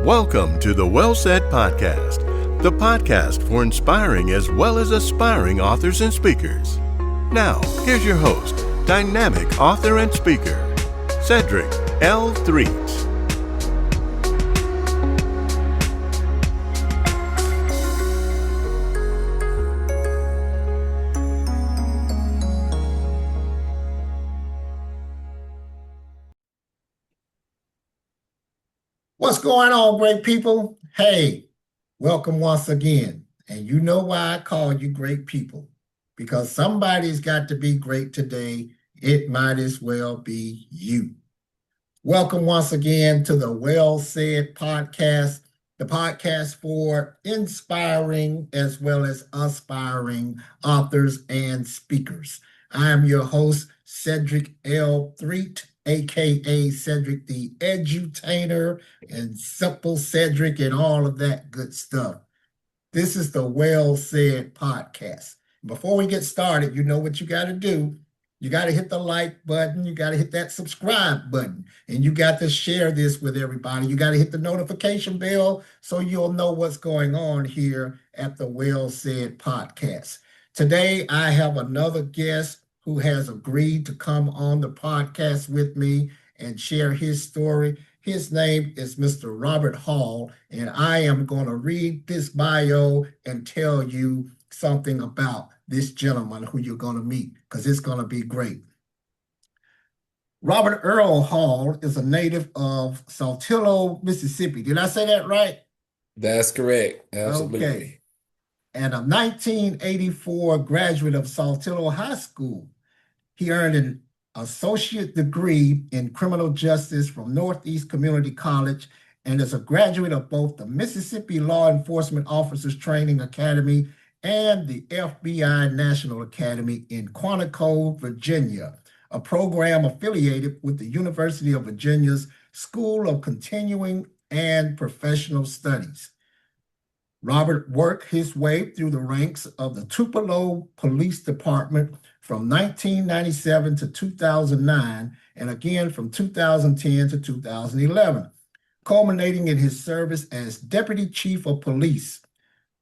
Welcome to the Well Said Podcast, the podcast for inspiring as well as aspiring authors and speakers. Now, here's your host, dynamic author and speaker, Cedric L. Threets. What's going on, great people? Hey, welcome once again. And you know why I call you great people? Because somebody's got to be great today. It might as well be you. Welcome once again to the Well Said Podcast, the podcast for inspiring as well as aspiring authors and speakers. I am your host, Cedric L. Threet, aka Cedric the Edutainer, and Simple Cedric, and all of that good stuff. This is the Well Said Podcast. Before we get started, you know what you got to do. You got to hit the like button. You got to hit that subscribe button. And you got to share this with everybody. You got to hit the notification bell so you'll know what's going on here at the Well Said Podcast. Today, I have another guest who has agreed to come on the podcast with me and share his story. His name is Mr. Robert Hall, and I am going to read this bio and tell you something about this gentleman who you're going to meet, because it's going to be great. Robert Earl Hall is a native of Saltillo, Mississippi. Did I say that right? That's correct. Absolutely. Okay. And a 1984 graduate of Saltillo High School. He earned an associate degree in criminal justice from Northeast Community College and is a graduate of both the Mississippi Law Enforcement Officers Training Academy and the FBI National Academy in Quantico, Virginia, a program affiliated with the University of Virginia's School of Continuing and Professional Studies. Robert worked his way through the ranks of the Tupelo Police Department from 1997 to 2009, and again from 2010 to 2011, culminating in his service as Deputy Chief of Police.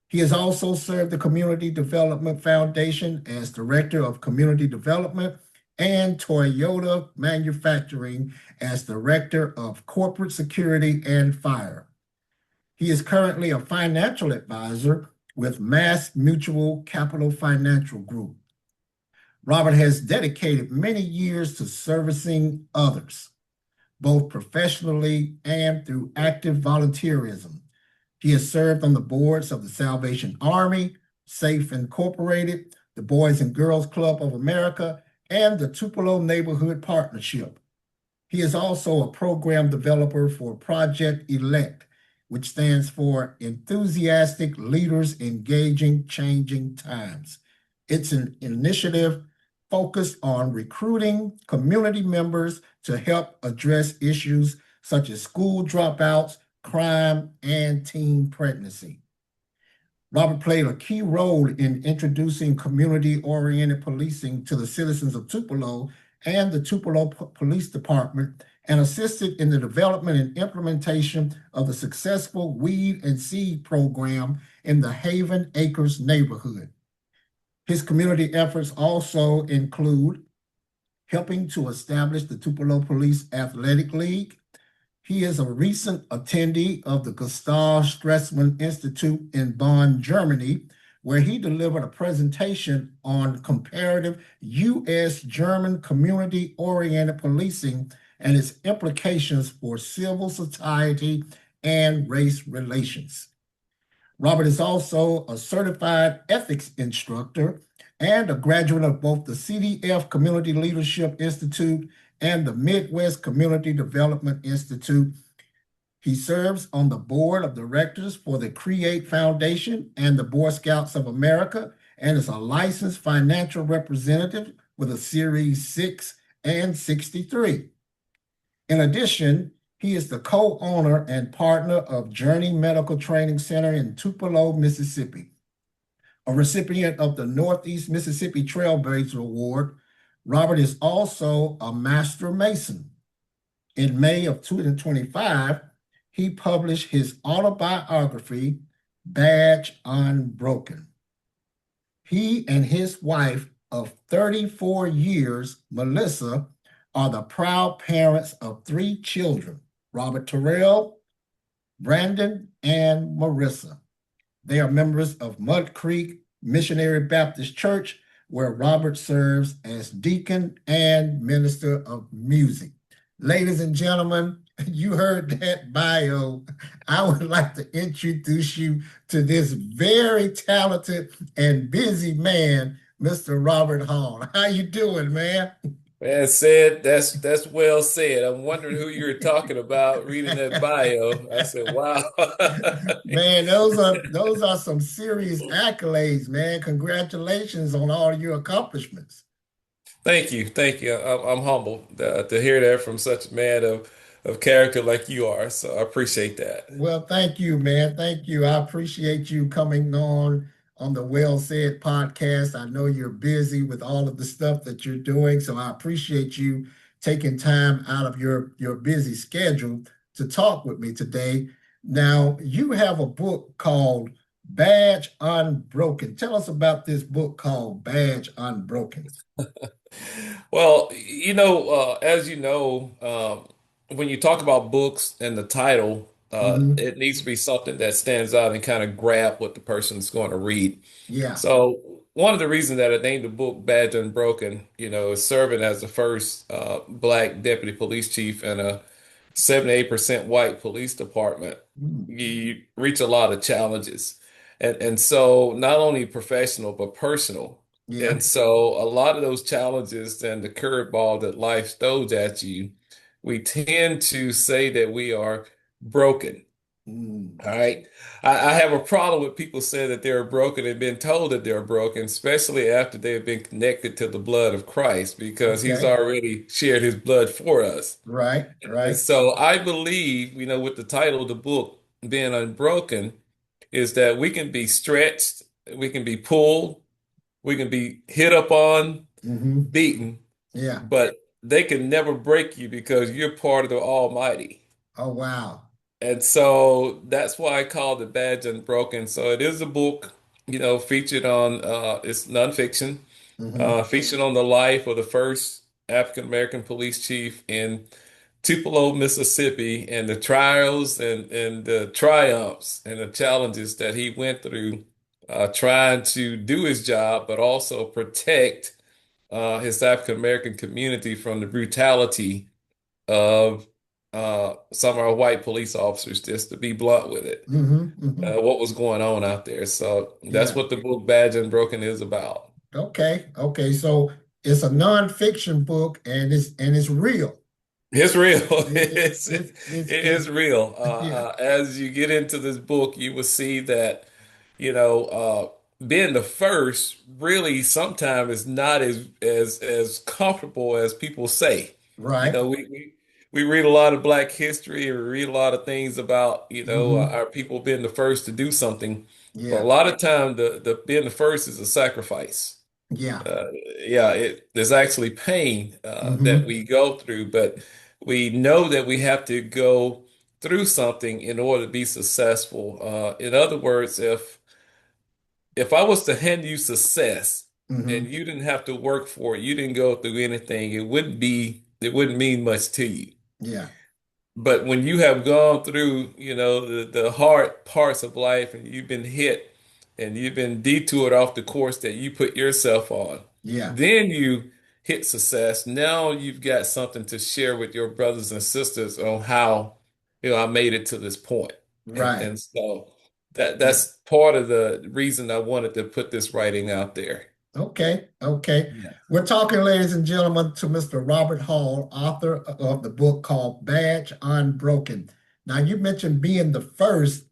He has also served the Community Development Foundation as Director of Community Development and Toyota Manufacturing as Director of Corporate Security and Fire. He is currently a financial advisor with Mass Mutual Capital Financial Group. Robert has dedicated many years to servicing others, both professionally and through active volunteerism. He has served on the boards of the Salvation Army, SAFE Incorporated, the Boys and Girls Club of America, and the Tupelo Neighborhood Partnership. He is also a program developer for Project Elect, which stands for Enthusiastic Leaders Engaging Changing Times. It's an initiative focused on recruiting community members to help address issues such as school dropouts, crime, and teen pregnancy. Robert played a key role in introducing community-oriented policing to the citizens of Tupelo and the Tupelo Police Department, and assisted in the development and implementation of the successful Weed and Seed program in the Haven Acres neighborhood. His community efforts also include helping to establish the Tupelo Police Athletic League. He is a recent attendee of the Gustav Stresemann Institute in Bonn, Germany, where he delivered a presentation on comparative U.S.-German community-oriented policing and its implications for civil society and race relations. Robert is also a certified ethics instructor and a graduate of both the CDF Community Leadership Institute and the Midwest Community Development Institute. He serves on the board of directors for the Create Foundation and the Boy Scouts of America, and is a licensed financial representative with a Series 6 and 63. In addition, he is the co-owner and partner of Journey Medical Training Center in Tupelo, Mississippi. A recipient of the Northeast Mississippi Trailblazer Award, Robert is also a Master Mason. In May of 2025, he published his autobiography, Badge Unbroken. He and his wife of 34 years, Melissa, are the proud parents of 3 children, Robert Terrell, Brandon, and Marissa. They are members of Mud Creek Missionary Baptist Church, where Robert serves as deacon and minister of music. Ladies and gentlemen, you heard that bio. I would like to introduce you to this very talented and busy man, Mr. Robert Hall. How you doing, man? Man, said that's well said. I'm wondering who you were talking about reading that bio. I said, wow. Man, those are some serious accolades, man. Congratulations on all your accomplishments. Thank you, thank you. I'm humbled to hear that from such a man of character like you are. So I appreciate that. Well, thank you, man. Thank you. I appreciate you coming on the Well Said podcast. I know you're busy with all of the stuff that you're doing, so I appreciate you taking time out of your busy schedule to talk with me today. Now, you have a book called Badge Unbroken. Tell us about this book called Badge Unbroken. Well, as you know, when you talk about books and the title, Hmm. it needs to be something that stands out and kind of grab what the person's going to read. Yeah. So one of the reasons that I named the book Badge Unbroken, is serving as the first black deputy police chief in a 78% white police department. Mm. You reach a lot of challenges. And so not only professional, but personal. Yeah. And so a lot of those challenges and the curveball that life throws at you, we tend to say that we are broken. Mm. All right. I have a problem with people saying that they're broken and been told that they're broken, especially after they've been connected to the blood of Christ, because he's Okay. already shared his blood for us. Right. And Right. so I believe, with the title of the book being Unbroken, is that we can be stretched, we can be pulled, we can be hit up on, Hmm. beaten, Yeah. but they can never break you because you're part of the Almighty. Oh, wow. And so that's why I called it Badge Unbroken. So it is a book, featured on, it's nonfiction, Hmm. featured on the life of the first African American police chief in Tupelo, Mississippi, and the trials and the triumphs and the challenges that he went through trying to do his job, but also protect his African American community from the brutality of some of our white police officers, just to be blunt with it, Hmm. Hmm. what was going on out there. So that's Yeah. what the book Badge Unbroken is about. Okay. Okay. So it's a nonfiction book and it's real. It's real. It, it, It it's is real. yeah. As you get into this book, you will see that, being the first really sometimes is not as comfortable as people say. You Right. know, we, we we read a lot of Black history, and we read a lot of things about, Hmm. our people being the first to do something. But a Yeah. lot of time, the being the first is a sacrifice. Yeah. Uh, yeah, there's actually pain that Hmm. we go through, but we know that we have to go through something in order to be successful. In other words, if I was to hand you success and Hmm. you didn't have to work for it, you didn't go through anything, it wouldn't mean much to you. Yeah. But when you have gone through, the hard parts of life and you've been hit and you've been detoured off the course that you put yourself on, Yeah. then you hit success. Now you've got something to share with your brothers and sisters on how, I made it to this point. And Right. and so Yeah. that's part of the reason I wanted to put this writing out there. Okay. Okay. Yeah. We're talking, ladies and gentlemen, to Mr. Robert Hall, author of the book called Badge Unbroken. Now, you mentioned being the first,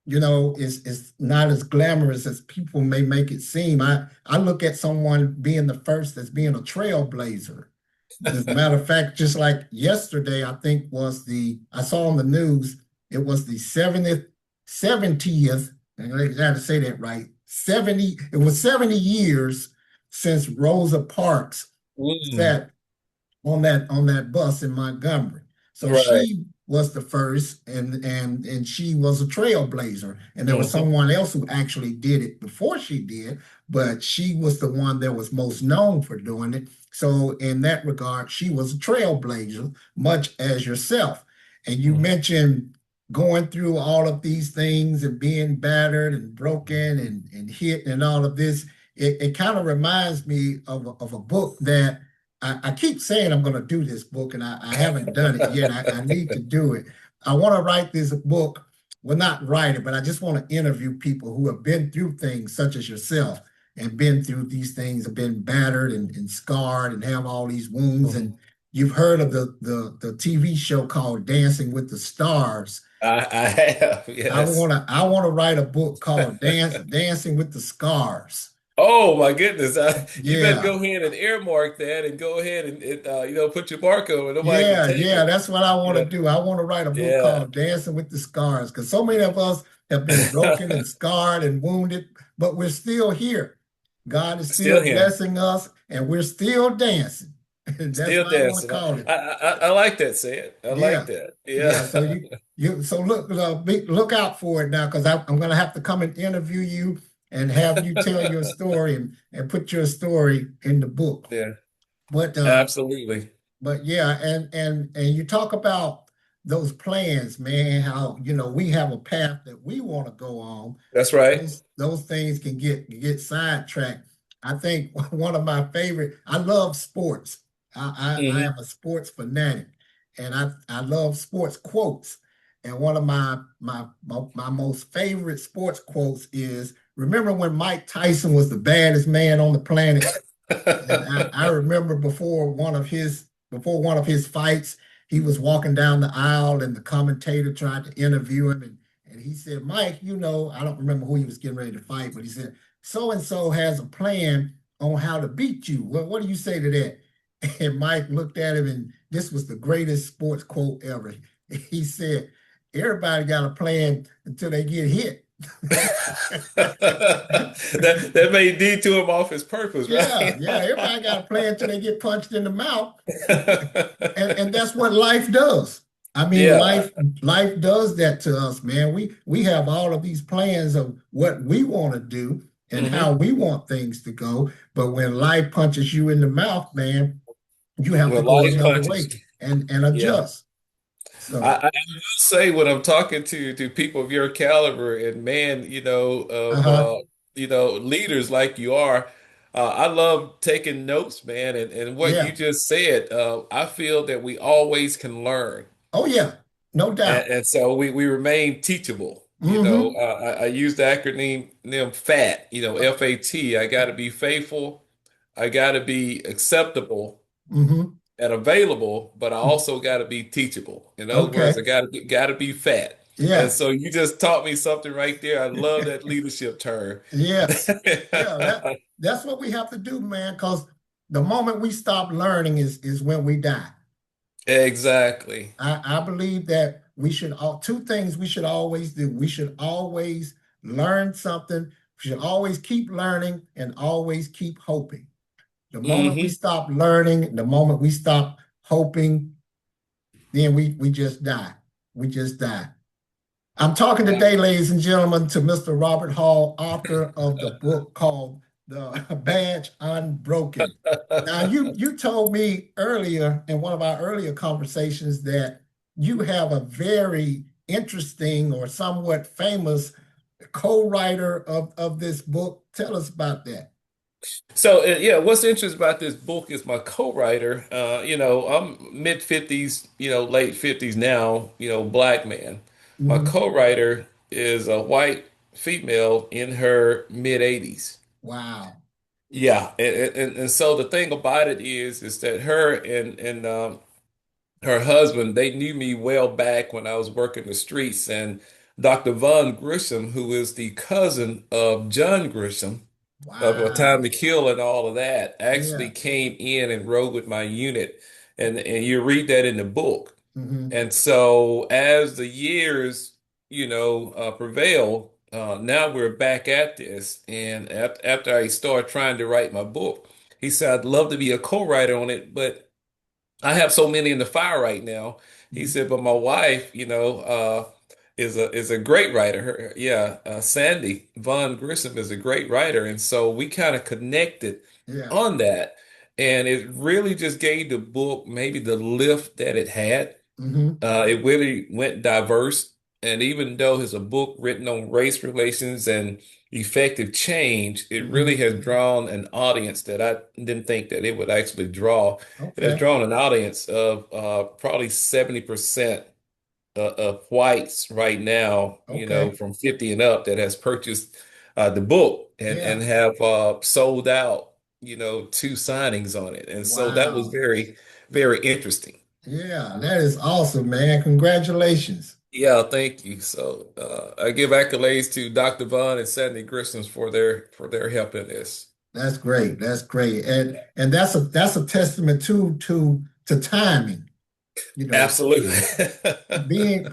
is not as glamorous as people may make it seem. I look at someone being the first as being a trailblazer. As a matter of fact, just like yesterday, I think I saw on the news, it was the 70th, and I got to say that right, 70, it was 70 years since Rosa Parks Mm, sat on that bus in Montgomery. So right. was the first, and she was a trailblazer. And there was Hmm. someone else who actually did it before she did, but she was the one that was most known for doing it. So in that regard, she was a trailblazer, much as yourself. And you Hmm. mentioned going through all of these things and being battered and broken and hit and all of this. It kind of reminds me of a book that I keep saying I'm going to do this book, and I haven't done it yet. I need to do it. I want to write this book. Well, not write it, but I just want to interview people who have been through things such as yourself and been through these things, have been battered and scarred and have all these wounds. Hmm. And you've heard of the TV show called Dancing with the Stars. I have, yes. I want to write a book called Dancing with the Scars. Oh my goodness. You better Yeah. go ahead and earmark that and go ahead and put your mark on it. Nobody can Yeah, take yeah, it. that's what I want to Yeah. do. I want to write a book Yeah. called Dancing with the Scars because so many of us have been broken and scarred and wounded, but we're still here. God is Still still here. blessing us and we're still dancing. And that's Still what I want to dancing. call it. I like that, Sid. I like Yeah. that. Yeah, so Yeah. so look out for it now because I'm going to have to come and interview you and have you tell your story and put your story in the book. Yeah. But Absolutely. yeah, and you talk about those plans, man, how we have a path that we want to go on. That's right. Those things can get sidetracked. I think one of my favorite, I love sports. I am Hmm. a sports fanatic and I love sports quotes. And one of my most favorite sports quotes is remember when Mike Tyson was the baddest man on the planet? And I remember before one of his fights, he was walking down the aisle and the commentator tried to interview him and he said, Mike, I don't remember who he was getting ready to fight, but he said, so and so has a plan on how to beat you. Well, what do you say to that? And Mike looked at him and this was the greatest sports quote ever. He said, everybody got a plan until they get hit. That may detour him off his purpose, Yeah, right? yeah. Everybody got a plan until they get punched in the mouth. And that's what life does. I mean, Yeah. life does that to us, man. We have all of these plans of what we want to do and how Hmm. we want things to go. But when life punches you in the mouth, man, you have to Well, go life another punches. way and Yeah. adjust. So, I will say when I'm talking to people of your caliber and man, uh-huh. leaders like you are, I love taking notes, man, and what you Yeah. just said, I feel that we always can learn. Oh, yeah. No doubt. And so we remain teachable. Mm-hmm. I use the acronym FAT, FAT. I got to be faithful. I got to be acceptable Mm-hmm. and available, but I also got to be teachable. In other words, I Okay. got to be fat. And Yeah. so you just taught me something right there. I love that leadership term. Yes. Yeah, that's what we have to do, man, because the moment we stop learning is when we die. Exactly. I believe that we should all two things we should always do. We should always learn something. We should always keep learning and always keep hoping. The moment we Hmm. stop learning, the moment we stop hoping, then we just die. We just die. I'm talking today, ladies and gentlemen, to Mr. Robert Hall, author of the book called The Badge Unbroken. Now, you told me earlier in one of our earlier conversations that you have a very interesting or somewhat famous co-writer of this book. Tell us about that. So yeah, what's interesting about this book is my co-writer. I'm mid 50s, late 50s now, black man. My Mhm. co-writer is a white female in her mid 80s. Wow. Yeah, and so the thing about it is that her and her husband, they knew me well back when I was working the streets, and Dr. Von Grisham, who is the cousin of John Grisham of A Time Wow. to Kill and all of that, actually Yeah. came in and rode with my unit, and you read that in the book. Hmm. And so as the years, prevail, now we're back at this. And after I started trying to write my book, he said, I'd love to be a co-writer on it, but I have so many in the fire right now He Mhm. said, but my wife, is a great writer. Sandy Von Grissom is a great writer, and so we kind of connected Yeah. on that, and it really just gave the book maybe the lift that it had. Hmm. It really went diverse. And even though it's a book written on race relations and effective change, it really Hmm. has drawn an audience that I didn't think that it would actually draw. It has Okay. drawn an audience of probably 70% of whites right now, Okay. from 50 and up that has purchased the book and Yeah. have sold out, two signings on it. And so that was Wow. very, very interesting. Yeah, that is awesome, man. Congratulations. Yeah, thank you. So I give accolades to Dr. Vaughn and Sandy Grissom for their help in this. That's great. That's great. And that's a testament to timing. You know, Absolutely. being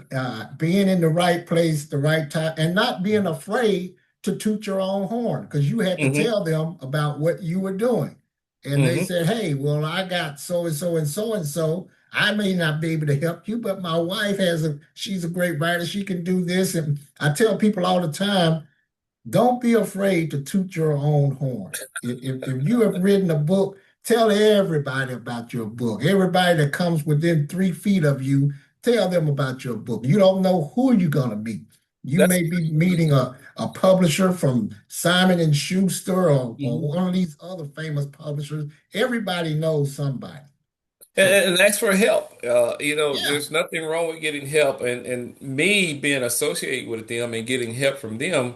in the right place, the right time, and not being afraid to toot your own horn because you had to hmm tell them about what you were doing. And they hmm said, hey, well, I got so and so and so and so. I may not be able to help you, but my wife she's a great writer. She can do this. And I tell people all the time, don't be afraid to toot your own horn. If you have written a book, tell everybody about your book. Everybody that comes within 3 feet of you, tell them about your book. You don't know who you're going to meet. You That's may be meeting a publisher from Simon and Schuster or mhm. one of these other famous publishers. Everybody knows somebody. and, So, and ask for help. yeah, There's nothing wrong with getting help, and me being associated with them and getting help from them.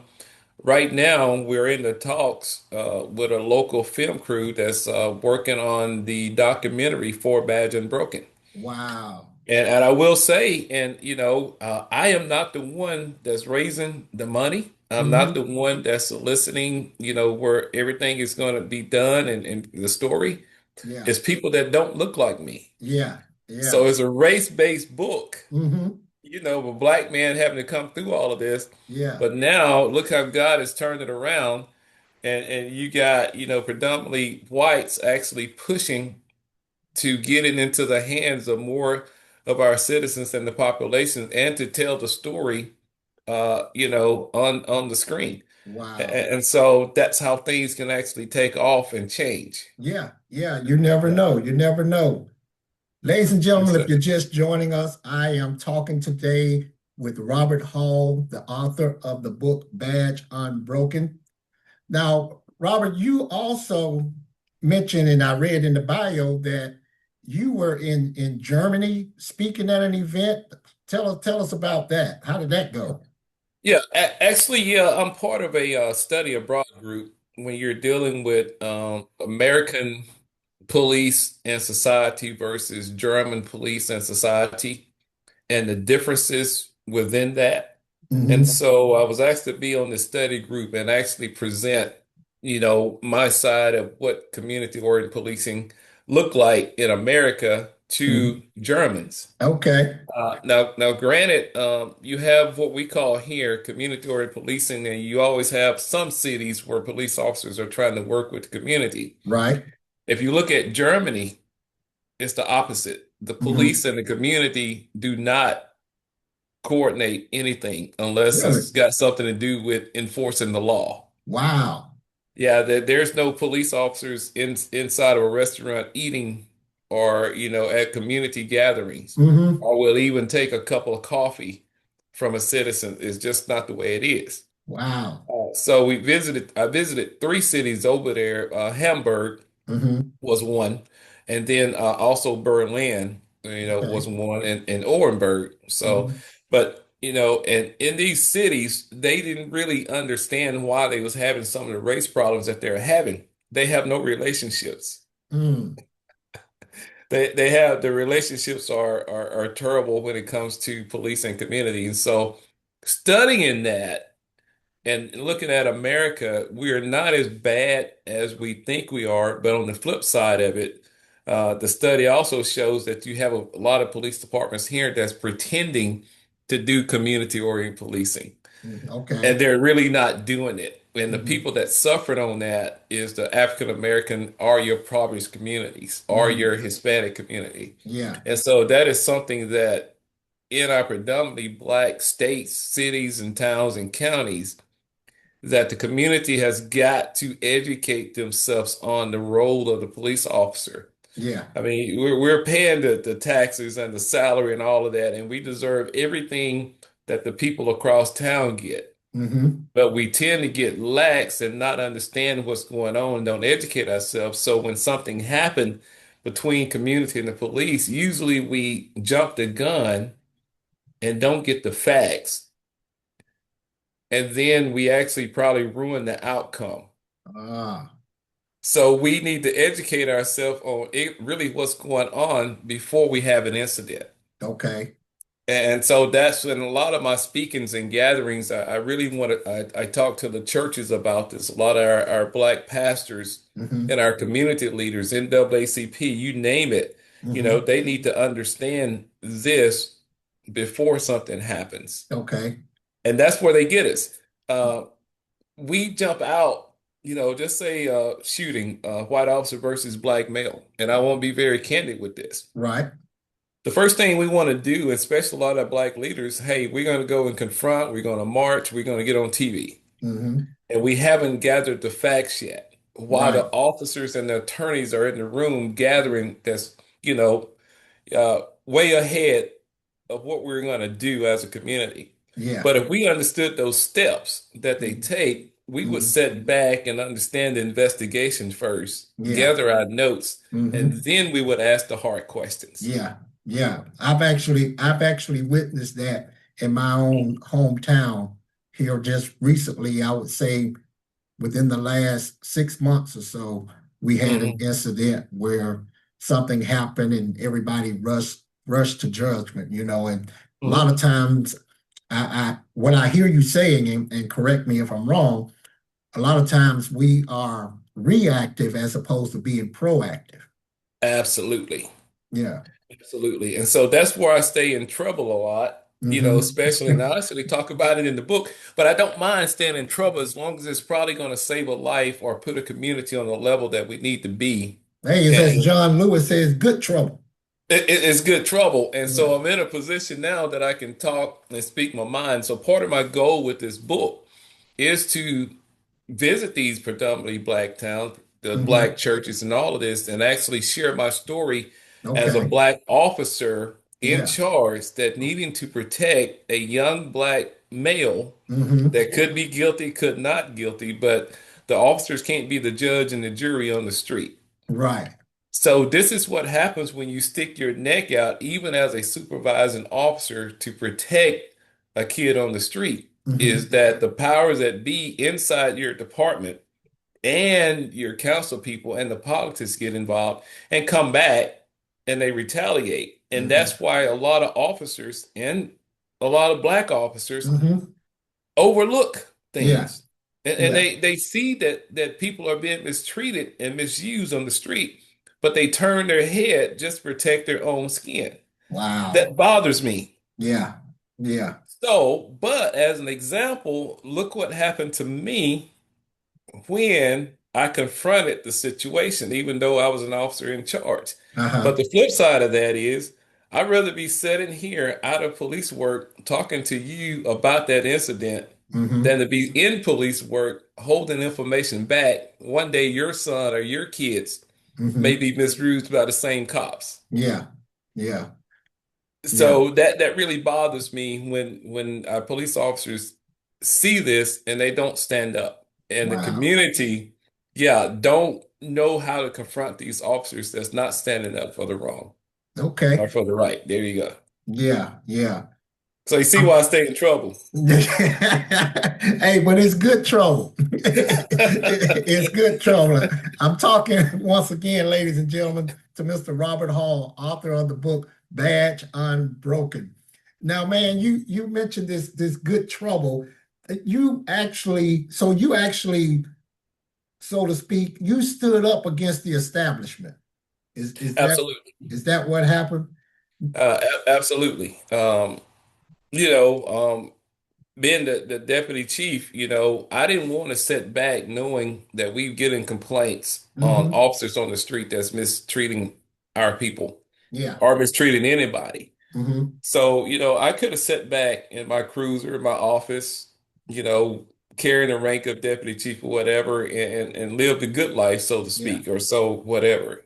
Right now, we're in the talks with a local film crew that's working on the documentary for Badge Unbroken. wow. And I will say, and I am not the one that's raising the money. I'm not the Hmm. one that's soliciting, where everything is going to be done and the story. Yeah, It's people that don't look like me. yeah, So yeah. it's a race-based book, Hmm. of a black man having to come through all of this. Yeah. But now look how God has turned it around. And you got, predominantly whites actually pushing to get it into the hands of more of our citizens and the population and to tell the story on the screen. Wow. And so that's how things can actually take off and change. Yeah, yeah, you never Yeah. know. You never know. Ladies and Yes, gentlemen, if sir. you're just joining us, I am talking today with Robert Hall, the author of the book Badge Unbroken. Now, Robert, you also mentioned, and I read in the bio that you were in Germany speaking at an event. Tell us about that. How did that go? Yeah, actually, yeah, I'm part of a study abroad group when you're dealing with American police and society versus German police and society and the differences within that. And Hmm. so I was asked to be on this study group and actually present, my side of what community-oriented policing looked like in America to Hmm. Germans. Okay. Now, granted, you have what we call here community-oriented policing, and you always have some cities where police officers are trying to work with the community. Right. If you look at Germany, it's the opposite. The police Hmm. and the community do not coordinate anything unless Really? it's got something to do with enforcing the law. Wow. Yeah, there's no police officers inside of a restaurant eating or, at community gatherings, Hmm. or will even take a cup of coffee from a citizen. It's just not the way it is. Wow. So I visited three cities over there. Hamburg Hmm. was one, and then also Berlin, was Okay. one, and Orenburg. So, Hmm. but and in these cities, they didn't really understand why they was having some of the race problems that they're having. They have no relationships. Mm. They have the relationships are terrible when it comes to police and community. And so, studying that. And looking at America, we are not as bad as we think we are. But on the flip side of it, the study also shows that you have a lot of police departments here that's pretending to do community-oriented policing, Okay. and they're really not doing it. And the Hmm. people that suffered on that is the African American or your impoverished communities or your Mm. Hispanic community. Yeah. And so that is something that in our predominantly black states, cities, and towns and counties that the community has got to educate themselves on the role of the police officer. Yeah. I mean, we're paying the taxes and the salary and all of that, and we deserve everything that the people across town get. Mm-hmm. But we tend to get lax and not understand what's going on and don't educate ourselves. So when something happened between community and the police, usually we jump the gun and don't get the facts. And then we actually probably ruin the outcome. Ah, So we need to educate ourselves on really what's going on before we have an incident. okay. And so that's in a lot of my speakings and gatherings. I really want to, I talk to the churches about this. A lot of our black pastors Mm-hmm. and our community leaders, NAACP, you name it, Mm-hmm. they need to understand this before something happens. Okay. And that's where they get us. Uh, we jump out, just say shooting, white officer versus black male. And I want to be very candid with this. Right. The first thing we want to do, especially a lot of black leaders, hey, we're going to go and confront, we're going to march, we're going to get on TV. Mm-hmm. And we haven't gathered the facts yet. While the Right. officers and the attorneys are in the room gathering that's, way ahead of what we're going to do as a community. Yeah. But if we understood those steps that they take, we would Mm-hmm. sit back and understand the investigation first, Yeah. gather our notes, and Mm-hmm. then we would ask the hard questions. Yeah. Yeah. I've actually witnessed that in my own hometown here just recently. I would say within the last 6 months or so, we had an Hmm. incident where something happened and everybody rushed to judgment. And a lot of times, what I hear you saying, and correct me if I'm wrong, a lot of times we are reactive as opposed to being proactive. Absolutely. Yeah. Absolutely. And so that's where I stay in trouble a lot, Hmm. especially, and I actually talk about it in the book, but I don't mind staying in trouble as long as it's probably going to save a life or put a community on the level that we need to be. Hey, it's as And John Lewis says, good trouble. it's good trouble. And Yeah. so I'm in a position now that I can talk and speak my mind. So part of my goal with this book is to visit these predominantly black towns, the Hmm. black churches, and all of this, and actually share my story as a Okay. black officer in Yeah. charge that needing to protect a young black male Hmm. that could be guilty, could not guilty, but the officers can't be the judge and the jury on the street. Right. So this is what happens when you stick your neck out, even as a supervising officer, to protect a kid on the street, is Hmm. that the powers that be inside your department and your council people and the politics get involved and come back and they retaliate. And Hmm. that's why a lot of officers and a lot of black officers Hmm. overlook Yeah. things. And Yeah. they see that people are being mistreated and misused on the street, but they turn their head just to protect their own skin. That Wow. bothers me. Yeah. Yeah. So, but as an example, look what happened to me when I confronted the situation, even though I was an officer in charge. But Uh-huh. the flip side of that is, I'd rather be sitting here out of police work talking to you about that incident than Hmm. to be in police work holding information back. One day, your son or your kids may Hmm. be misused by the same cops. Yeah. Yeah. Yeah. So that really bothers me when our police officers see this and they don't stand up. And the Wow. community, yeah, don't know how to confront these officers that's not standing up for the wrong or Okay. for the right. There you go. Yeah. Yeah. So you see I'm why I stay in trouble. Hey, but it's good trouble. It's good trouble. I'm talking once again, ladies and gentlemen, to Mr. Robert Hall, author of the book Badge Unbroken. Now, man, you mentioned this good trouble. You actually, so to speak, you stood up against the establishment. Is is that Absolutely. is that what happened? Absolutely. You know, being the deputy chief, I didn't want to sit back knowing that we getting complaints on Hmm. officers on the street that's mistreating our people Yeah. or mistreating anybody. Mm-hmm. So, I could have sat back in my cruiser in my office, you know, carrying the rank of deputy chief or whatever, and lived a good life, so to Yeah. speak, or so whatever.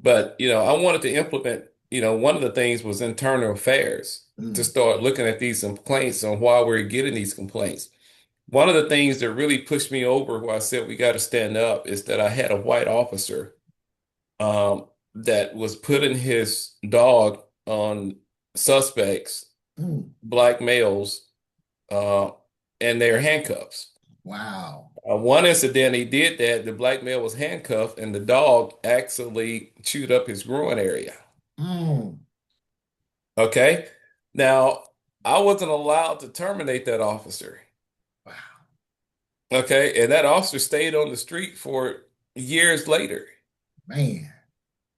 But, I wanted to implement, one of the things was internal affairs to Mm. start looking at these complaints and why we're getting these complaints. One of the things that really pushed me over where I said we got to stand up is that I had a white officer that was putting his dog on suspects, Mm. black males, uh, and their handcuffs. Wow. One incident he did that, the black male was handcuffed and the dog actually chewed up his groin area. Mm. Okay. Now, I wasn't allowed to terminate that officer. Wow. Okay. And that officer stayed on the street for years later Man.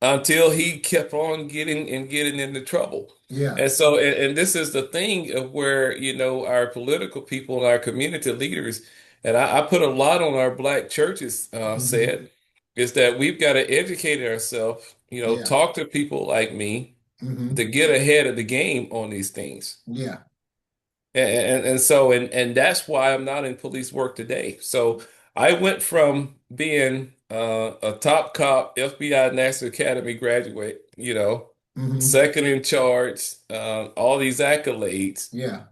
until he kept on getting into trouble. Yeah. And so, and this is the thing of where, our political people and our community leaders, and I put a lot on our black churches, Mm-hmm. said, is that we've got to educate ourselves, Yeah. talk to people like me Mm-hmm. to get ahead of the game on these things. Yeah. And that's why I'm not in police work today. So I went from being a top cop, FBI National Academy graduate, Mm-hmm. second in charge, all these accolades, Yeah.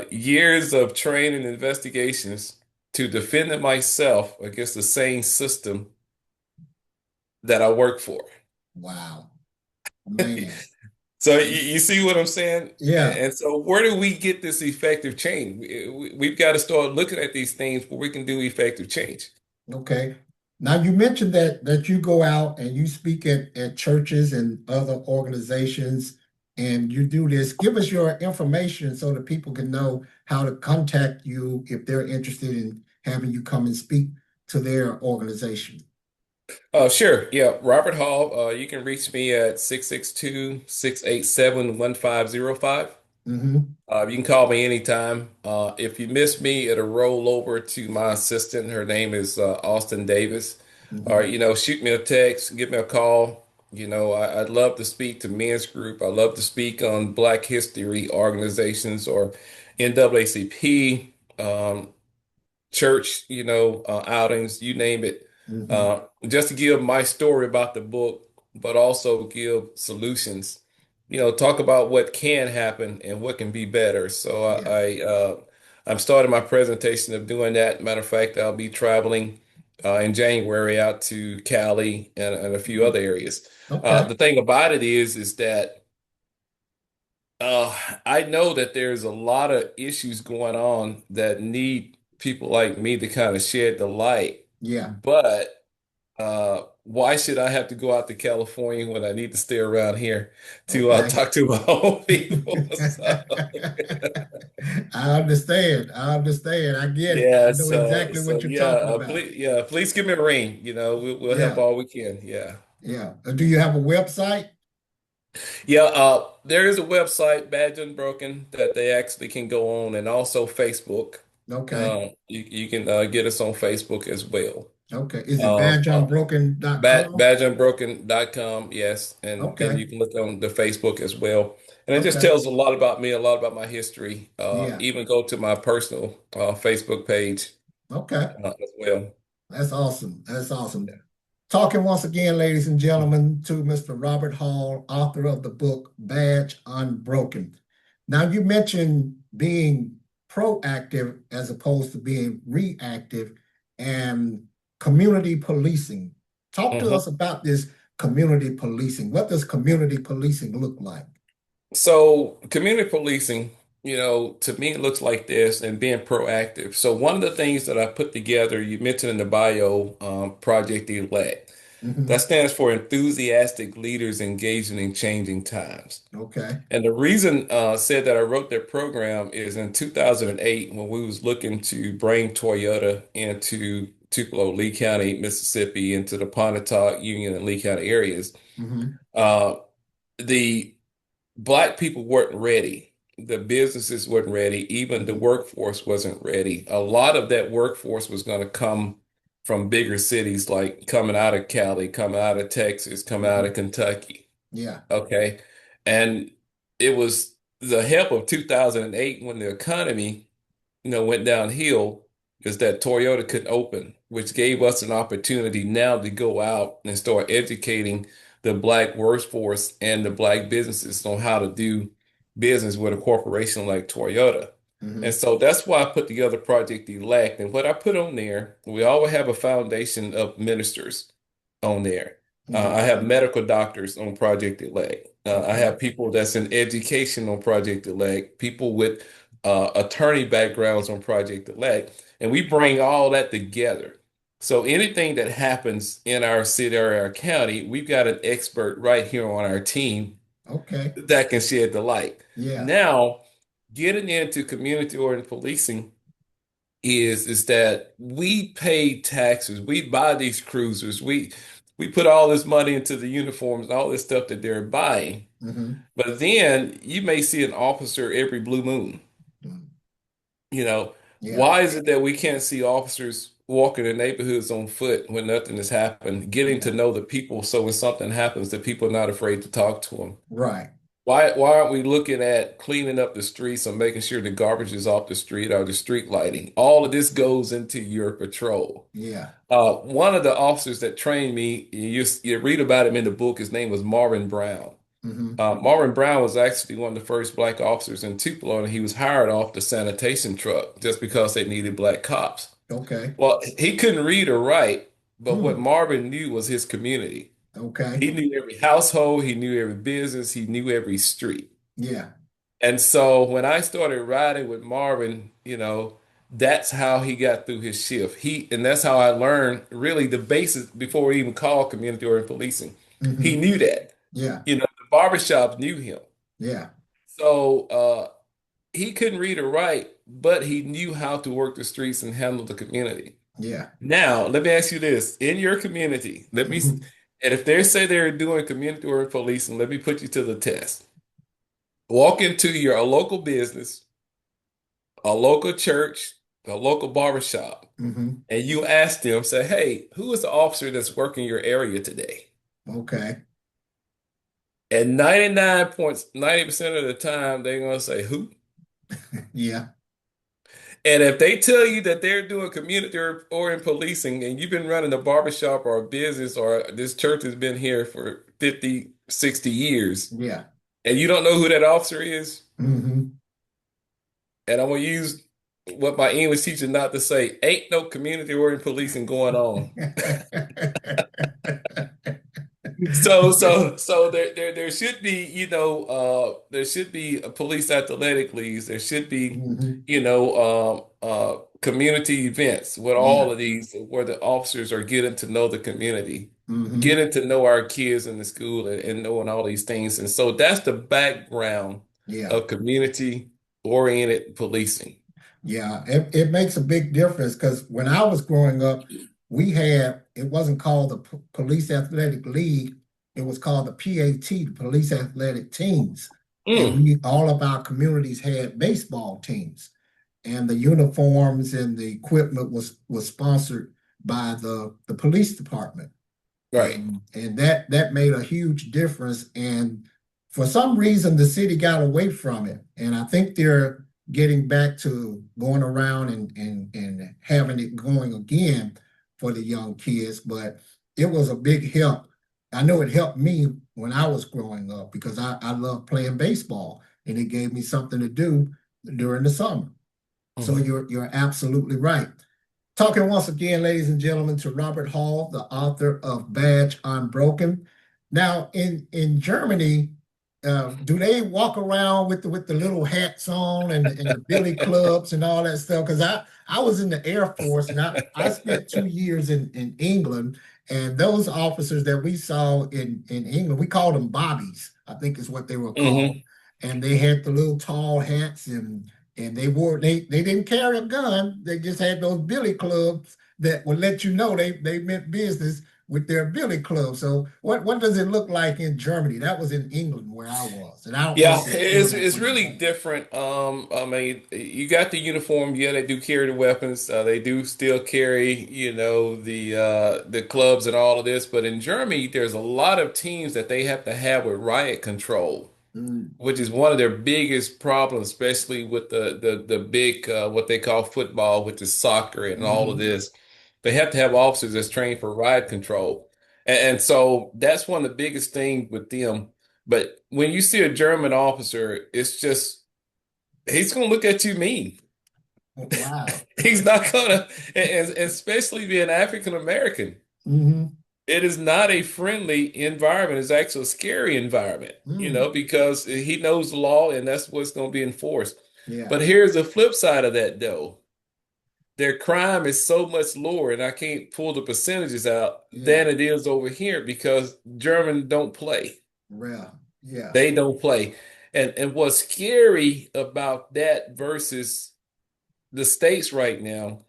years of training and investigations to defending myself against the same system that I work for. Wow. Man. So you see what I'm saying? Yeah. And so where do we get this effective change? We've got to start looking at these things where we can do effective change. Okay. Now you mentioned that you go out and you speak at churches and other organizations and you do this. Give us your information so that people can know how to contact you if they're interested in having you come and speak to their organization. Sure. Yeah. Robert Hall, you can reach me at 662-687-1505. Mm-hmm. You can call me anytime. If you miss me, it'll roll over to my assistant. Her name is Austin Davis. Or, Mm-hmm. shoot me a text, give me a call. I'd love to speak to men's group. I love to speak on Black History organizations or NAACP, church, outings, you name it. Mm-hmm. Just to give my story about the book, but also give solutions. Talk about what can happen and what can be better. So Yeah. I'm starting my presentation of doing that. Matter of fact, I'll be traveling in January out to Cali and a few Mm-hmm. other areas. Okay. The thing about it is that uh, I know that there's a lot of issues going on that need people like me to kind of shed the light. Yeah. But why should I have to go out to California when I need to stay around here to Okay. talk to my own people? So, I understand. I understand. I get it. I yeah, know so exactly what so you're yeah, talking about. please give me a ring. We'll help Yeah. all we can. Yeah. Yeah. Do you have a website? Yeah, there is a website, Badge Unbroken, that they actually can go on, and also Facebook. Okay. You can get us on Facebook as well. Okay. Is it Um, uh, badgeunbroken.com? badgeunbroken.com, yes, and Okay. you can look on the Facebook as well. And it just Okay. tells a lot about me, a lot about my history. Yeah. Even go to my personal Facebook page Okay. as well. That's awesome. That's awesome. Talking once again, ladies and gentlemen, to Mr. Robert Hall, author of the book Badge Unbroken. Now, you mentioned being proactive as opposed to being reactive and community policing. Talk to Mhm. us about this community policing. What does community policing look like? So, community policing, to me, it looks like this and being proactive. So, one of the things that I put together, you mentioned in the bio, Project Elect, that Hmm. stands for Enthusiastic Leaders Engaging in Changing Times. Okay. And the reason said that I wrote that program is in 2008 when we was looking to bring Toyota into Tupelo, Lee County, Mississippi, into the Pontotoc, Union, and Lee County areas. Hmm. Uh, the Black people weren't ready. The businesses weren't ready. Even the Hmm. workforce wasn't ready. A lot of that workforce was going to come from bigger cities, like coming out of Cali, coming out of Texas, coming out Hmm. of Kentucky. Yeah. Okay. And it was the help of 2008 when the economy, went downhill, is that Toyota couldn't open, which gave us an opportunity now to go out and start educating the Black workforce and the Black businesses on how to do business with a corporation like Toyota. And Hmm. so that's why I put together Project Elect. And what I put on there, we always have a foundation of ministers on there. Hmm. I have medical doctors on Project Elect. I Okay. have people that's in education on Project Elect, people with attorney backgrounds on Project Elect, and we bring all that together. So anything that happens in our city or our county, we've got an expert right here on our team Okay. that can shed the light. Yeah. Now, getting into community oriented policing is that we pay taxes, we buy these cruisers, we put all this money into the uniforms and all this stuff that they're buying. Hmm. But then you may see an officer every blue moon. Yeah. Why is it that we can't see officers walking in neighborhoods on foot when nothing has happened, getting to Yeah. know the people so when something happens, the people are not afraid to talk to them? Right. Why aren't we looking at cleaning up the streets or making sure the garbage is off the street or the street lighting? All of this goes into your patrol. Yeah. One of the officers that trained me, you read about him in the book, his name was Marvin Brown. Hmm. Marvin Brown was actually one of the first black officers in Tupelo, and he was hired off the sanitation truck just because they needed black cops. Okay. Well, he couldn't read or write, but what Hmm. Marvin knew was his community. Okay. He knew every household, he knew every business, he knew every street. Yeah. And so when I started riding with Marvin, that's how he got through his shift. And that's how I learned really the basics before we even called community oriented policing. He Hmm. knew that. Yeah. The barbershops knew him. Yeah. So he couldn't read or write, but he knew how to work the streets and handle the community. Yeah. Now, let me ask you this. In your community, Hmm. and if they say they're doing community oriented policing, let me put you to the test. Walk into a local business, a local church, a local barbershop, Hmm. and you ask them, say, hey, who is the officer that's working your area today? Okay. And 90% of the time, they're going to say, who? Yeah. And if they tell you that they're doing community or in policing and you've been running a barbershop or a business or this church has been here for 50, 60 years Yeah. and you don't know who that officer is, Hmm. and I'm going to use what my English teacher not to say, ain't no community or in policing going on. So there should be, there should be a police athletic leagues. There should be, Hmm. community events with all Yeah. of these where the officers are getting to know the community, Hmm. getting to know our kids in the school and knowing all these things. And so that's the background Yeah. of community oriented policing. Yeah. It makes a big difference because when I was growing up, it wasn't called the Police Athletic League. It was called the PAT, the Police Athletic Teams. And Mm, all of our communities had baseball teams. And the uniforms and the equipment was sponsored by the police department. right. And that made a huge difference. And for some reason, the city got away from it. And I think they're getting back to going around and having it going again for the young kids. But it was a big help. I know it helped me when I was growing up because I loved playing baseball and it gave me something to do during the summer. So Mhm. you're absolutely right. Talking once again, ladies and gentlemen, to Robert Hall, the author of Badge Unbroken. Now, in Germany, do they walk around with the little hats on and the billy clubs and all that stuff? Because I was in the Air Force and I spent 2 years in England, and those officers that we saw in England, we called them bobbies, I think is what they were called. Hmm. And they had the little tall hats and they didn't carry a gun. They just had those billy clubs that would let you know they meant business with their billy club. So what does it look like in Germany? That was in England where I was, and I don't know Yeah, if it's still it's that it's way really today. different. I mean, you got the uniform. Yeah, they do carry the weapons. They do still carry, the clubs and all of this. But in Germany, there's a lot of teams that they have to have with riot control. Mm. which is one of their biggest problems, especially with the big what they call football, which is soccer and all of Hmm. this. They have to have officers that's trained for ride control. And so that's one of the biggest things with them. But when you see a German officer, it's just he's gonna look at you mean. Wow. He's not gonna, and especially being African American. Hmm. It is not a friendly environment. It's actually a scary environment, Mm. because he knows the law and that's what's going to be enforced. Yeah. But here's the flip side of that, though. Their crime is so much lower, and I can't pull the percentages out, Yeah. than it is over here because Germans don't play. Real. Yeah. They don't play. And what's scary about that versus the States right now,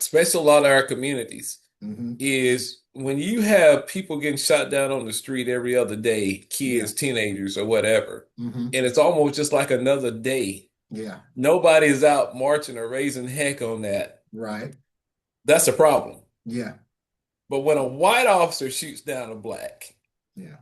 especially a lot of our communities, Hmm. is when you have people getting shot down on the street every other day, Yeah. kids, teenagers, or whatever, Hmm. and it's almost just like another day. Yeah. Nobody's out marching or raising heck on that. Right. That's a problem. Yeah. But when a white officer shoots down a black, Yeah.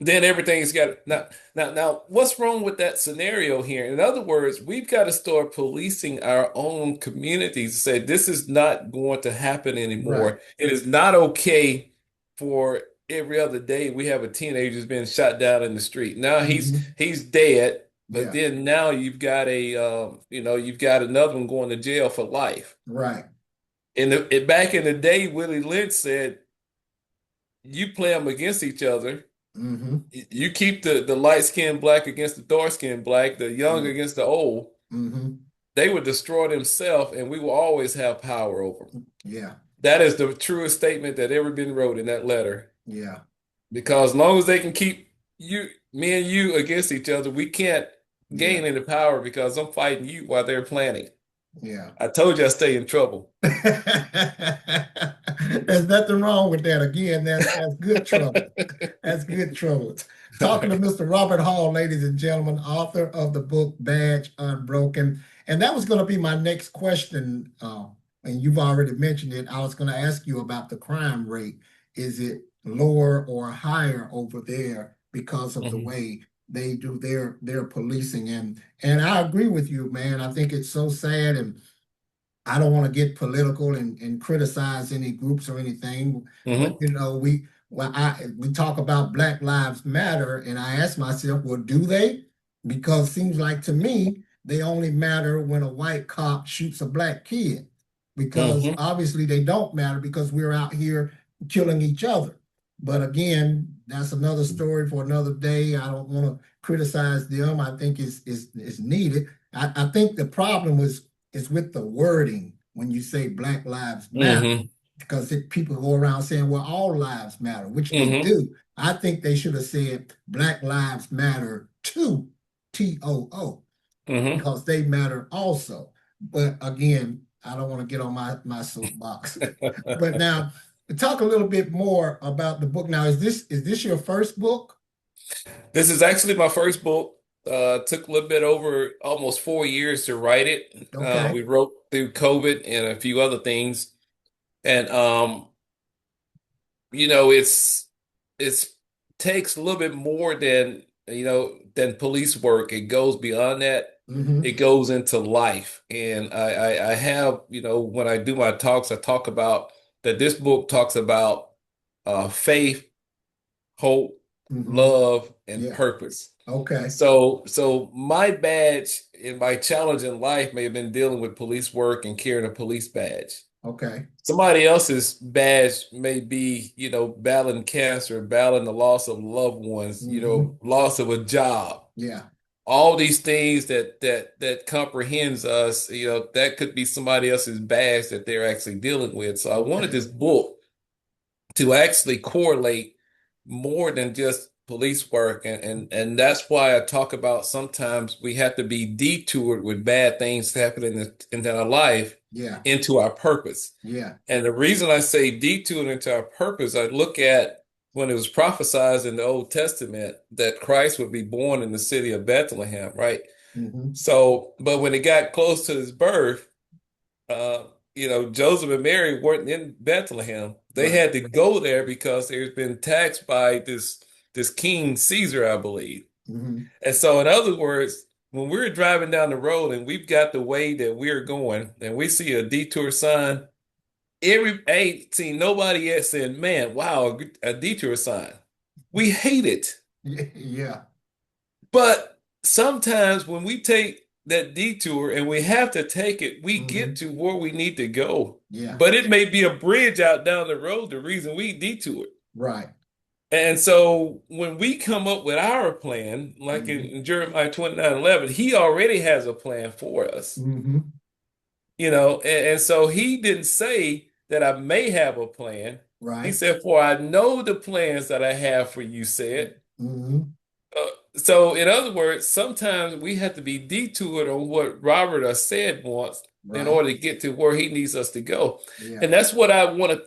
then everything's got now. What's wrong with that scenario here? In other words, we've got to start policing our own communities. Say this is not going to happen Right. anymore. It is not okay for every other day we have a teenager who's been shot down in the street. Now Hmm. he's dead, but Yeah. then now you've got you've got another one going to jail for life. Right. Back in the day, Willie Lynch said, "You play them against each other." Hmm. You keep the light skinned black against the dark skinned black, the young Yeah. against the old. Hmm. They would destroy themselves, and we will always have power over them. Yeah. That is the truest statement that ever been wrote in that letter. Yeah. Because as long as they can keep me and you against each other, we can't Yeah. gain any power because I'm fighting you while they're planning. Yeah. I told you I stay in trouble. There's nothing wrong with that. Again, that's good trouble. That's good trouble. Talking to Mr. Robert Hall, ladies and gentlemen, author of the book Badge Unbroken. And that was going to be my next question. And you've already mentioned it. I was going to ask you about the crime rate. Is it lower or higher over there because of the Mhm. way they do their policing? And I agree with you, man. I think it's so sad, and I don't want to get political and criticize any groups or anything, but Mhm. we talk about Black Lives Matter, and I ask myself, well, do they? Because it seems like to me they only matter when a white cop shoots a black kid, because Mhm. obviously they don't matter because we're out here killing each other. But again, that's another story for another day. I don't want to criticize them. I think it's needed. I think the problem is with the wording when you say Black Lives Matter, Mhm. because people go around saying, well, all lives matter, which they Mhm. do. I think they should have said Black Lives Matter too, TOO, Mhm. because they matter also. But again, I don't want to get on my soapbox. But now, talk a little bit more about the book. Now, is this your first book? This is actually my first book. Took a little bit over almost 4 years to write it. Okay. We wrote through COVID and a few other things, and it's takes a little bit more than than police work. It goes beyond that. Hmm. It goes into life, and I have when I do my talks, I talk about that. This book talks about faith, hope, Hmm. love, and Yeah. purpose. Okay. So my badge in my challenge in life may have been dealing with police work and carrying a police badge. Okay. Somebody else's badge may be, battling cancer, battling the loss of loved ones, Hmm. loss of a job. Yeah. All these things that comprehends us, that could be somebody else's badge that they're actually dealing with. So I wanted Okay. this book to actually correlate more than just police work. And that's why I talk about sometimes we have to be detoured with bad things happening in our life Yeah. into our purpose. Yeah. And the reason I say detoured into our purpose, I look at when it was prophesied in the Old Testament that Christ would be born in the city of Bethlehem, right? Hmm. So, but when it got close to his birth, uh, Joseph and Mary weren't in Bethlehem. They Right. had to go there because they've been taxed by this King Caesar, I believe. And so, in other words, when we're driving down the road and we've got the way that we're going and we see a detour sign, I ain't seen nobody yet saying, man, wow, a detour sign. We hate it. Yeah. But sometimes when we take that detour and we have to take it, we get to where we need to go. Yeah. But it may be a bridge out down the road, the reason we detoured. Right. And so when we come up with our plan, like in Jeremiah 29:11, he already has a plan for us. And so he didn't say that I may have a plan. Right. He said, for I know the plans that I have for you, said. So in other words, sometimes we have to be detoured on what Robert or said wants in order to get to where he needs us to go. Yeah. And that's what I want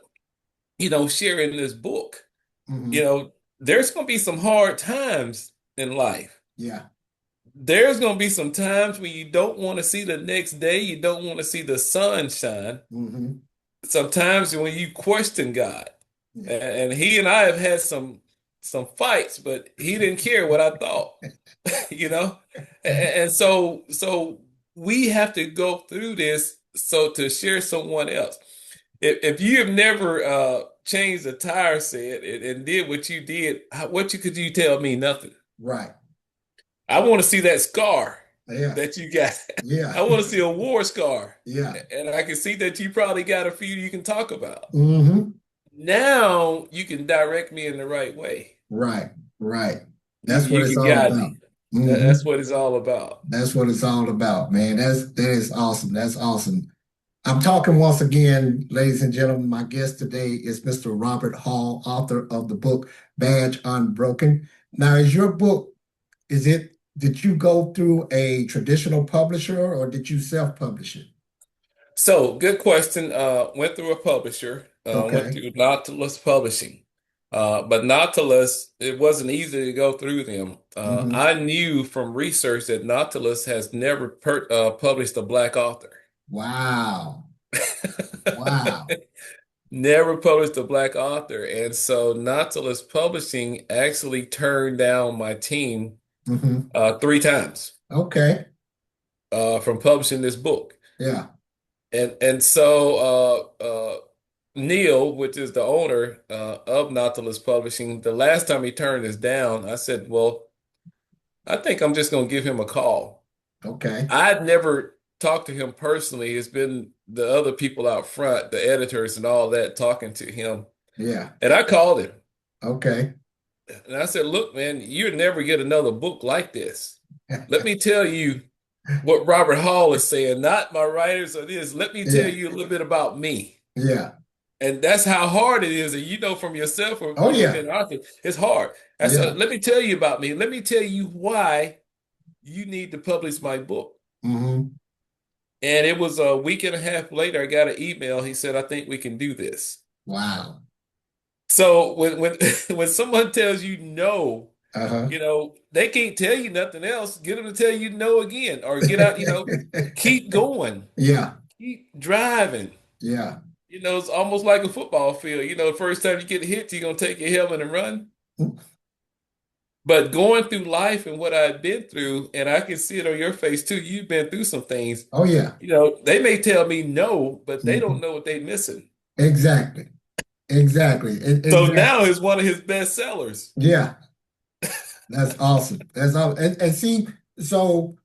to, share in this book. There's going to be some hard times in life. Yeah. There's going to be some times when you don't want to see the next day. You don't want to see the sun shine. Sometimes when you question God. Yeah. And he and I have had some fights, but he didn't care what I thought, And so we have to go through this to share someone else. If you have never changed a tire set and did what you did, could you tell me? Nothing. Right. I want to see that scar Yeah. that you got. Yeah. I want to see a war scar. Yeah. And I can see that you probably got a few you can talk about. Now you can direct me in the right way. Right. Right. That's what it's all about. That's what it's all about. That's what it's all about, man. That is awesome. That's awesome. I'm talking once again, ladies and gentlemen. My guest today is Mr. Robert Hall, author of the book Badge Unbroken. Now, did you go through a traditional publisher or did you self-publish it? So, good question. Went through a publisher, Okay. went through Nautilus Publishing. But Nautilus, it wasn't easy to go through them. I knew from research that Nautilus has never published a Black author. Wow. Wow. Never published a Black author. And so Nautilus Publishing actually turned down my team 3 times. Okay. From publishing this book. Yeah. And so Neil, which is the owner of Nautilus Publishing, the last time he turned us down, I said, well, I think I'm just going to give him a call. Okay. I'd never talked to him personally. It's been the other people out front, the editors and all that, talking to him. Yeah. And I called him. Okay. And I said, look, man, you'll never get another book like this. Let me tell you what Robert Hall is saying, not my writers or this. Let me tell you a little bit about me. Yeah. And that's how hard it is. And you know from yourself, or Oh, yeah. an author, it's hard. I said, let me tell you about me. Let me tell you why you need to publish my book. And it was a week and a half later, I got an email. He said, I think we can do this. Wow. So when someone tells you no, they can't tell you nothing else. Get them to tell you no again, or get out, keep going. Yeah. Keep driving. Yeah. It's almost like a football field. The first time you get hit, you're going to take your helmet and run. But going through life and what I've been through, and I can see it on your face too, you've been through some things. Oh, yeah. They may tell me no, but they don't know what they're missing. Exactly. Exactly. So now it's one of his best sellers. Yeah. That's awesome. That's awesome. And see, so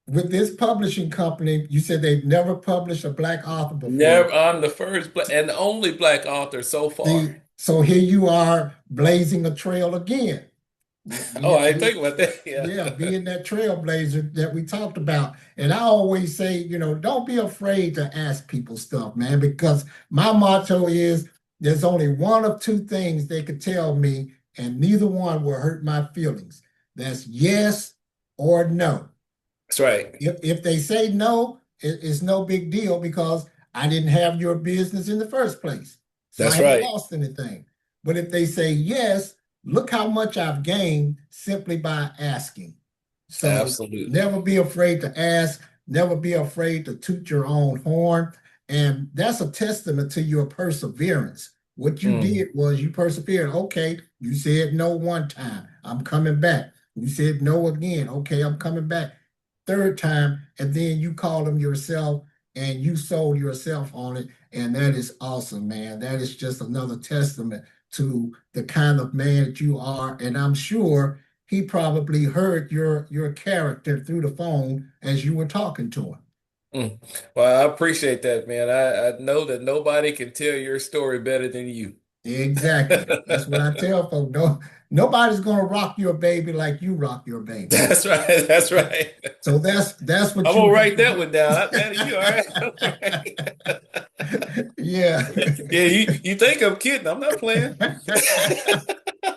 with this publishing company, you said they've never published a Black author before. Never. I'm the first and the only Black author so far. So here you are blazing a trail again. I didn't think about that. Yeah, being that trailblazer that we talked about. And I always say, don't be afraid to ask people stuff, man, because my motto is there's only one of 2 things they could tell me, and neither one will hurt my feelings. That's yes or no. That's right. If they say no, it's no big deal because I didn't have your business in the first place. So That's I haven't right. lost anything. But if they say yes, look how much I've gained simply by asking. So Absolutely. Never be afraid to ask. Never be afraid to toot your own horn. And that's a testament to your perseverance. What you did was you persevered. Okay, you said no one time. I'm coming back. You said no again. Okay, I'm coming back. Third time, and then you called them yourself and you sold yourself on it. And that is awesome, man. That is just another testament to the kind of man that you are. And I'm sure he probably heard your character through the phone as you were talking to him. Mm. Well, I appreciate that, man. I know that nobody can tell your story better than you. Exactly. That's what I tell folks. No, nobody's gonna rock your baby like you rock your baby. That's right. That's So, right. so that's what I'm you gonna got write to that do. one down. Man, you all right? All right. Yeah. Yeah, you think I'm kidding. I'm not playing.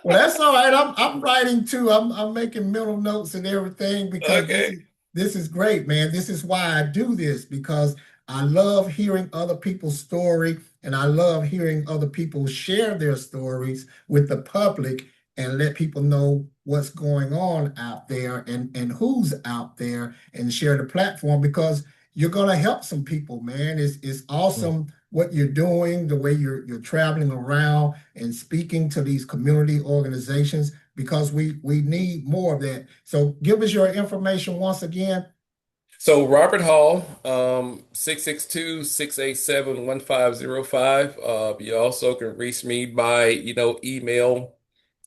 Well, that's all right. I'm writing too. I'm making mental notes and everything because Okay. this is great, man. This is why I do this because I love hearing other people's story and I love hearing other people share their stories with the public and let people know what's going on out there and who's out there and share the platform because you're gonna help some people, man. It's awesome what you're doing, the way you're traveling around and speaking to these community organizations because we need more of that. So give us your information once again. So Robert Hall, 662-687-1505. You also can reach me by, email,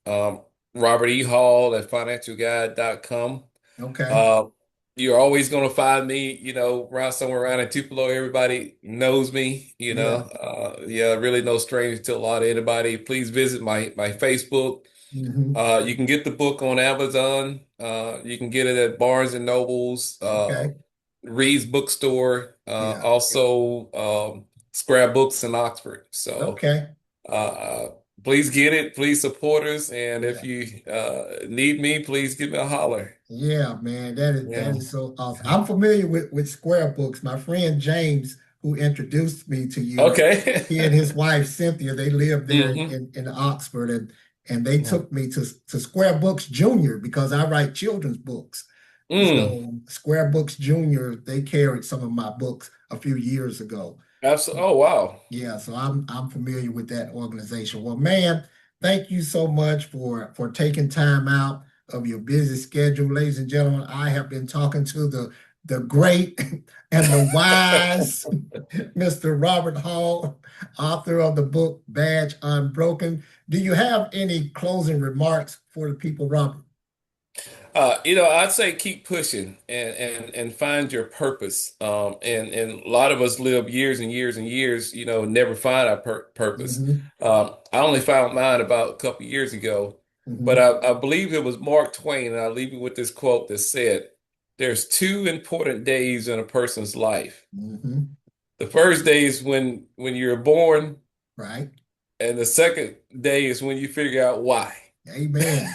um, Robert E. Hall at financialguide.com. Okay. Uh, you're always going to find me, around somewhere around in Tupelo. Everybody knows me, Yeah. yeah, really no stranger to a lot of anybody. Please visit my Facebook. Hmm. You can get the book on Amazon. You can get it at Barnes and Nobles, Okay. Reed's Bookstore, Yeah. also Scrapbooks in Oxford. So Okay. uh, please get it. Please support us. And if Yeah. you need me, please give me a holler. Yeah, man. That is Yeah. so awesome. I'm familiar with Square Books. My friend James, who introduced me to you, Okay. he and his wife Cynthia, they live there hmm in Oxford, and they took me to Square Books Junior because I write children's books. Mm, So Square Books Junior, they carried some of my books a few years ago. absolutely. Oh, wow. Yeah, so I'm familiar with that organization. Well, man, thank you so much for taking time out of your busy schedule, ladies and gentlemen. I have been talking to the great and the wise Mr. Robert Hall, author of the book Badge Unbroken. Do you have any closing remarks for the people, Robert? I'd say keep pushing and find your purpose. And a lot of us live years and years and years, never find our purpose. Hmm. I only found mine about a couple years ago, but Hmm. I believe it was Mark Twain, and I'll leave you with this quote that said, "There's two important days in a person's life. Hmm. The first day is when you're born, Right. and the second day is when you figure out why." Amen.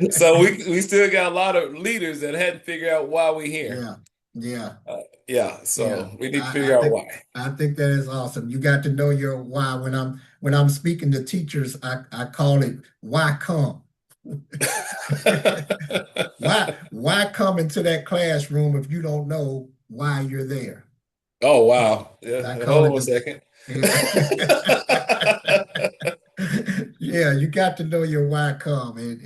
So we still got a lot of leaders that hadn't figured out why we're here. Yeah. Yeah. Yeah, Yeah, so we need to I figure out think why. I think that is awesome. You got to know your why. When I'm speaking to teachers, I call it why come. Why come into that classroom if you don't know why you're there? Oh wow. I Yeah, call hold it on a the second. yeah. Yeah, you got to know your why come and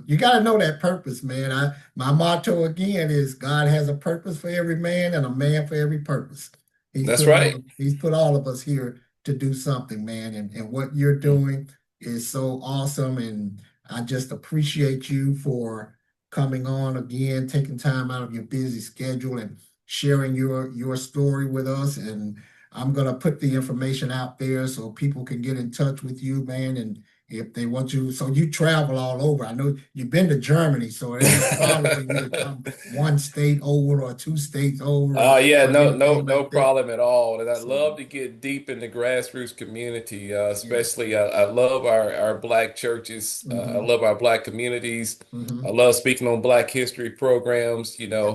you got to know that purpose, man. My motto again is God has a purpose for every man and a man for every purpose. That's right. He's put all of us here to do something, man, and what you're doing is so awesome and I just appreciate you for coming on again, taking time out of your busy schedule and sharing your story with us and I'm gonna put the information out there so people can get in touch with you, man. And if they want you, so you travel all over. I know you've been to Germany, so it ain't a problem for you to come one state over or two states over Yeah, or no, no, anything no like that. problem at all. And I So love to get deep in the grassroots community, yeah. especially I love our black churches. I Hmm. love our black communities. I Hmm. love speaking on Black history programs, Yeah.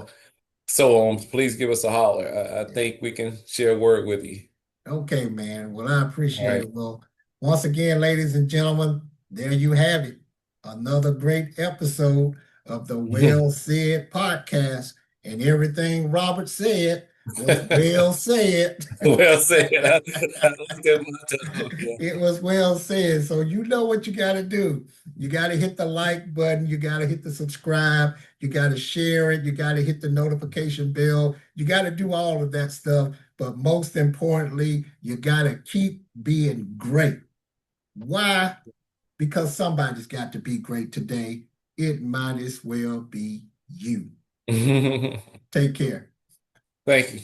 so on. Please give us a holler. I Yeah. think we can share a word with you. Okay, man. Well, I All appreciate right. it. Well, once again, ladies and gentlemen, there you have it. Another great episode of the Well Said podcast. And everything Robert said Was well said. Well said. I like that motto. Yeah. It was well said. So you know what you got to do. You got to hit the like button. You got to hit the subscribe. You got to share it. You got to hit the notification bell. You got to do all of that stuff. But most importantly, you got to keep being great. Why? Because somebody's got to be great today. It might as well be you. Take care. Thank you.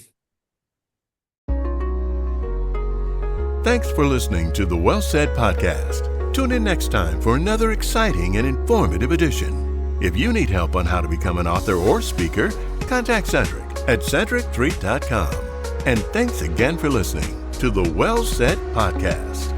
Thanks for listening to the Well Said Podcast. Tune in next time for another exciting and informative edition. If you need help on how to become an author or speaker, contact Cedric at cedrictreat.com. And thanks again for listening to the Well Said Podcast.